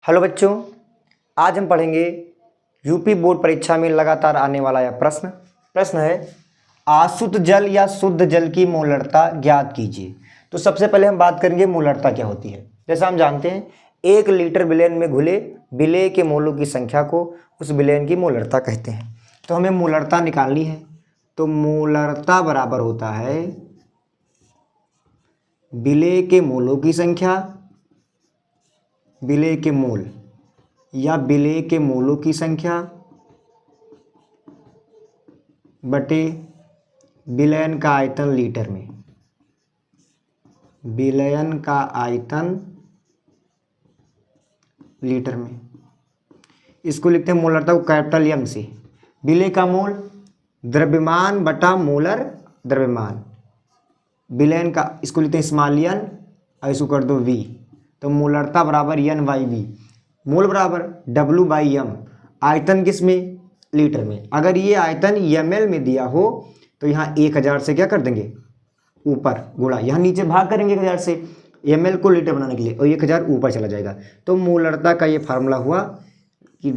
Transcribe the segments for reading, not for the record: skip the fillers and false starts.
Hello बच्चों, आज हम पढ़ेंगे यूपी बोर्ड परीक्षा में लगातार आने वाला यह प्रश्न है आसुत जल या शुद्ध जल की मोलरता ज्ञात कीजिए। तो सबसे पहले हम बात करेंगे मोलरता क्या होती है। जैसा हम जानते हैं 1 लीटर विलेन में घुले विलेय के मोलों की संख्या को उस विलेन की मोलरता कहते हैं। तो हमें मोलरता निकालनी है। तो मोलरता बराबर होता है विलेय के मोलों की संख्या, विलेय के मोल या विलेय के मोलों की संख्या बटे विलयन का आयतन लीटर में। विलयन का आयतन लीटर में, इसको लिखते हैं मोलरता को कैपिटल एम से। विलेय का मोल द्रव्यमान बटा मोलर द्रव्यमान, विलयन का इसको लिखते हैं स्मॉल एन और इसको कर दो वी। तो मोलरता बराबर एन बाई वी, मोल बराबर डब्ल्यू बाई एम, आयतन किस में? लीटर में। अगर ये आयतन एमएल में दिया हो तो यहाँ 1000 से क्या कर देंगे ऊपर गुणा, यहाँ नीचे भाग करेंगे 1000 से एमएल को लीटर बनाने के लिए और 1000 ऊपर चला जाएगा। तो मोलरता का ये फार्मूला हुआ कि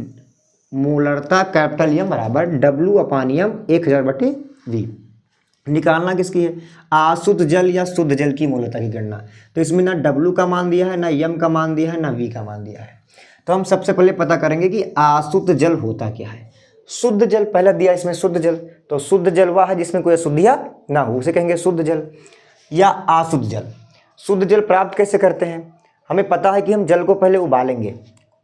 मोलरता कैपिटल एम बराबर डब्ल्यू अपान एम 1000 बटे वी। निकालना किसकी है? आसुत जल या शुद्ध जल की मोलरता की गणना। तो इसमें ना डब्ल्यू का मान दिया है, ना एम का मान दिया है, ना वी का मान दिया है। तो हम सबसे पहले पता करेंगे कि आसुत जल होता क्या है। शुद्ध जल पहला दिया इसमें शुद्ध जल, तो शुद्ध जल वह है जिसमें कोई अशुद्धियां ना हो, उसे कहेंगे शुद्ध जल या आसुत जल। शुद्ध जल प्राप्त कैसे करते हैं? हमें पता है कि हम जल को पहले उबालेंगे,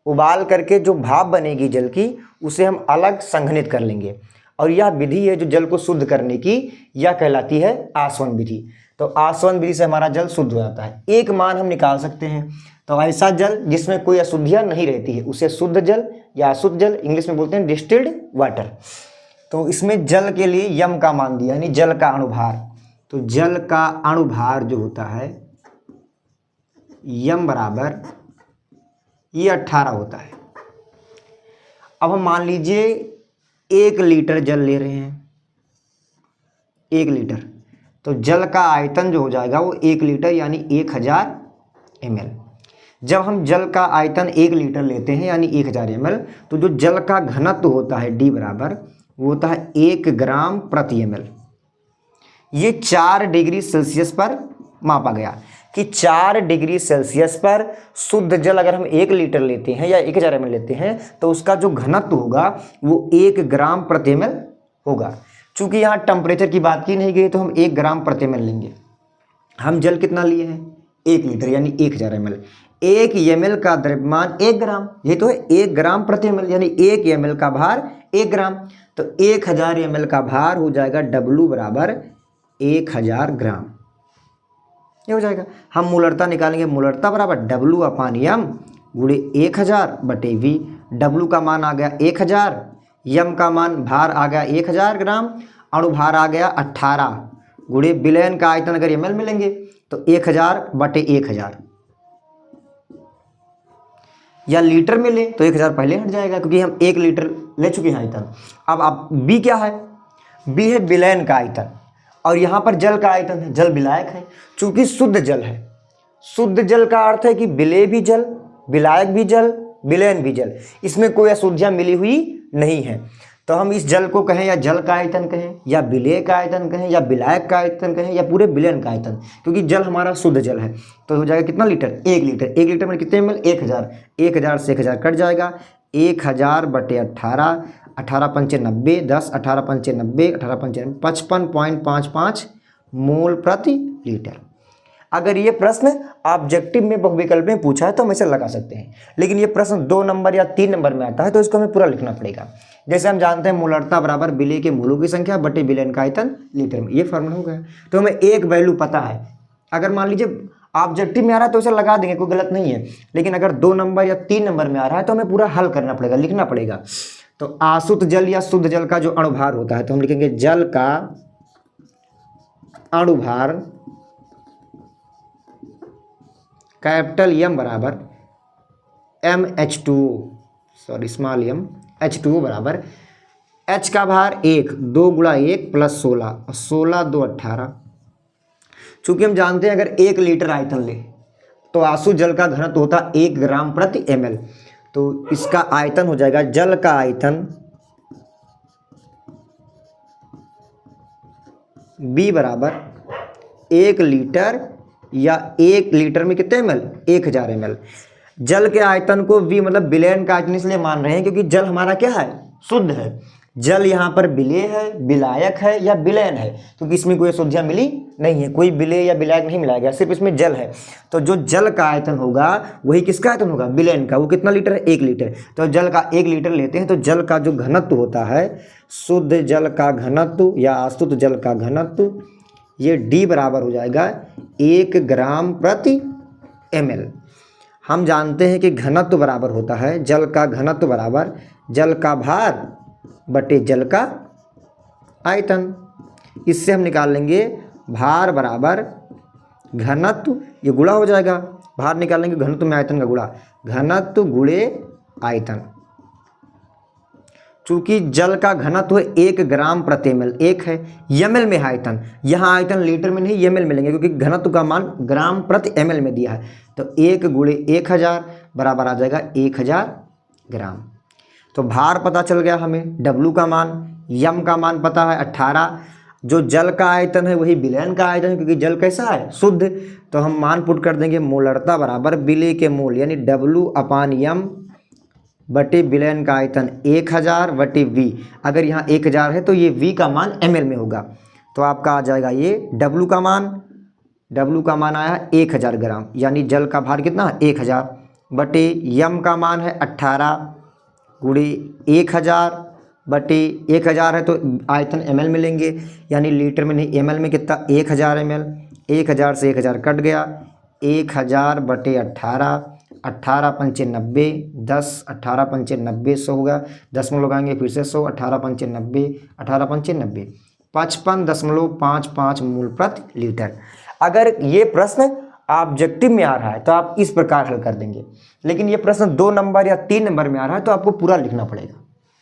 उबाल करके जो भाप बनेगी जल की उसे हम अलग संघनित कर लेंगे और यह विधि है जो जल को शुद्ध करने की, यह कहलाती है आसवन विधि। तो आसवन विधि से हमारा जल शुद्ध हो जाता है। एक मान हम निकाल सकते हैं। तो ऐसा जल जिसमें कोई अशुद्धियां नहीं रहती है उसे शुद्ध जल या अशुद्ध जल इंग्लिश में बोलते हैं डिस्टिल्ड वाटर। तो इसमें जल के लिए यम का मान दिया, यानी जल का अणुभार। तो जल का अणुभार जो होता है यम बराबर ये 18 होता है। अब हम मान लीजिए 1 लीटर जल ले रहे हैं, 1 लीटर, तो जल का आयतन जो हो जाएगा वो 1 लीटर यानी 1000 ml। जब हम जल का आयतन 1 लीटर लेते हैं यानी 1000 ml, तो जो जल का घनत्व होता है D बराबर वो होता है 1 ग्राम प्रति ml। ये 4 डिग्री सेल्सियस पर मापा गया कि 4 डिग्री सेल्सियस पर शुद्ध जल अगर हम 1 लीटर लेते हैं या 1000 ml लेते हैं तो उसका जो घनत्व होगा वो 1 ग्राम प्रति ml होगा। चूंकि यहाँ टेम्परेचर की बात की नहीं गई तो हम 1 ग्राम प्रति ml लेंगे। हम जल कितना लिए हैं? 1 लीटर यानी 1000 ml। 1 ml का द्रव्यमान 1 ग्राम, ये तो है 1 ग्राम प्रति ml यानी 1 ml का भार 1 ग्राम। तो 1000 ml का भार हो जाएगा W बराबर 1000 ग्राम, ये हो जाएगा। हम मोलरता निकालेंगे, मोलरता बराबर W अपान एम गुणे 1000 बटे वी। W का मान आ गया 1000, एम का मान भार आ गया 1000 ग्राम, अणुभार आ गया 18 गुणे विलयन का आयतन अगर ml में लेंगे तो 1000 बटे 1000 या लीटर में ले तो 1000 पहले हट जाएगा क्योंकि हम 1 लीटर ले चुके हैं आयतन। अब बी क्या है? बी है विलयन का आयतन और यहाँ पर जल का आयतन है, जल विलायक है। चूंकि शुद्ध जल है, शुद्ध जल का अर्थ है कि विलेय भी जल, विलायक भी जल, विलयन भी जल, इसमें कोई अशुद्धियां मिली हुई नहीं है। तो हम इस जल को कहें या जल का आयतन कहें या विलेय का आयतन कहें या विलायक का आयतन कहें या पूरे विलयन का आयतन, क्योंकि जल हमारा शुद्ध जल है। तो हो जाएगा कितना लीटर? 1 लीटर। 1 लीटर में कितने ml? 1000। 1000 से 1000 कट जाएगा, 1000 बटे 18, 18 पंचे 90, 10 18 पंचे 90, 18 पंचे 55.55 मोल प्रति लीटर। अगर ये प्रश्न ऑब्जेक्टिव में बहुविकल्प में पूछा है तो हम इसे लगा सकते हैं, लेकिन ये प्रश्न 2 नंबर या 3 नंबर में आता है तो इसको हमें पूरा लिखना पड़ेगा। जैसे हम जानते हैं मोलरता बराबर विलेय के मोलों की संख्या बटे विलयन का आयतन लीटर में, ये फॉर्मूला हो गया। तो हमें एक वैल्यू पता है। अगर मान लीजिए ऑब्जेक्टिव में आ रहा है तो इसे लगा देंगे, कोई गलत नहीं है, लेकिन अगर 2 नंबर या 3 नंबर में आ रहा है तो हमें पूरा हल करना पड़ेगा, लिखना पड़ेगा। तो आसुत जल या शुद्ध जल का जो अणुभार होता है तो हम लिखेंगे जल का अणुभार कैपिटल एम बराबर MH2O, sorry small M H2O बराबर H का भार 1, 2 गुणा 1 प्लस 16 और 16 2 18। चूंकि हम जानते हैं अगर 1 लीटर आयतन ले तो आसुत जल का घनत्व होता 1 ग्राम प्रति ml। तो इसका आयतन हो जाएगा, जल का आयतन B बराबर 1 लीटर, या 1 लीटर में कितने ml, 1000 ml। जल के आयतन को V मतलब विलयन का आयतन इसलिए मान रहे हैं क्योंकि जल हमारा क्या है, शुद्ध है। जल यहाँ पर विलेय है, विलायक है या विलयन है, क्योंकि इसमें कोई अशुद्धियाँ मिली नहीं है, कोई विलेय या विलायक नहीं मिलाया गया, सिर्फ इसमें जल है। तो जो जल का आयतन होगा वही किसका आयतन होगा, विलयन का। वो कितना लीटर है, 1 लीटर। तो जल का 1 लीटर लेते हैं तो जल का जो घनत्व होता है, शुद्ध जल का घनत्व या अशुद्ध जल का घनत्व, ये D बराबर हो जाएगा 1 ग्राम प्रति ml। हम जानते हैं कि घनत्व बराबर होता है, जल का घनत्व बराबर जल का भार बटे जल का आयतन। इससे हम निकाल लेंगे भार बराबर घनत्व, ये गुणा हो जाएगा, भार निकालेंगे घनत्व में आयतन का गुणा, घनत्व गुणे आयतन। चूंकि जल का घनत्व 1 ग्राम प्रति ml, 1 है, ml में आयतन, यहाँ आयतन लीटर में नहीं ml में लेंगे क्योंकि घनत्व का मान ग्राम प्रति ml में दिया है। तो 1 गुणे 1000 बराबर आ जाएगा 1000 ग्राम। तो भार पता चल गया हमें, W का मान, यम का मान पता है 18, जो जल का आयतन है वही विलयन का आयतन, क्योंकि जल कैसा है, शुद्ध। तो हम मान पुट कर देंगे, मोलरता बराबर विलेय के मोल यानी W/m बटे विलयन का आयतन 1000 बटे V। अगर यहाँ 1000 है तो ये V का मान ml में होगा। तो आपका आ जाएगा ये W का मान आया 1000 ग्राम, यानी जल का भार कितना है 1000, बटे यम का मान है 18 गुणे 1000 बटे 1000 है तो आयतन ml में लेंगे, यानी लीटर में नहीं ml में कितना 1000 ml। 1000 से 1000 कट गया, 1000 बटे 18, 18 पंचे 90, 10 18 पंचे 90, 100 होगा, 10 में लगाएंगे फिर से 100, 18 पंचे 90, 18 पंचे 90, 55.55 मूल प्रति लीटर। अगर ये प्रश्न ऑब्जेक्टिव में आ रहा है तो आप इस प्रकार हल कर देंगे, लेकिन ये प्रश्न 2 नंबर या 3 नंबर में आ रहा है तो आपको पूरा लिखना पड़ेगा।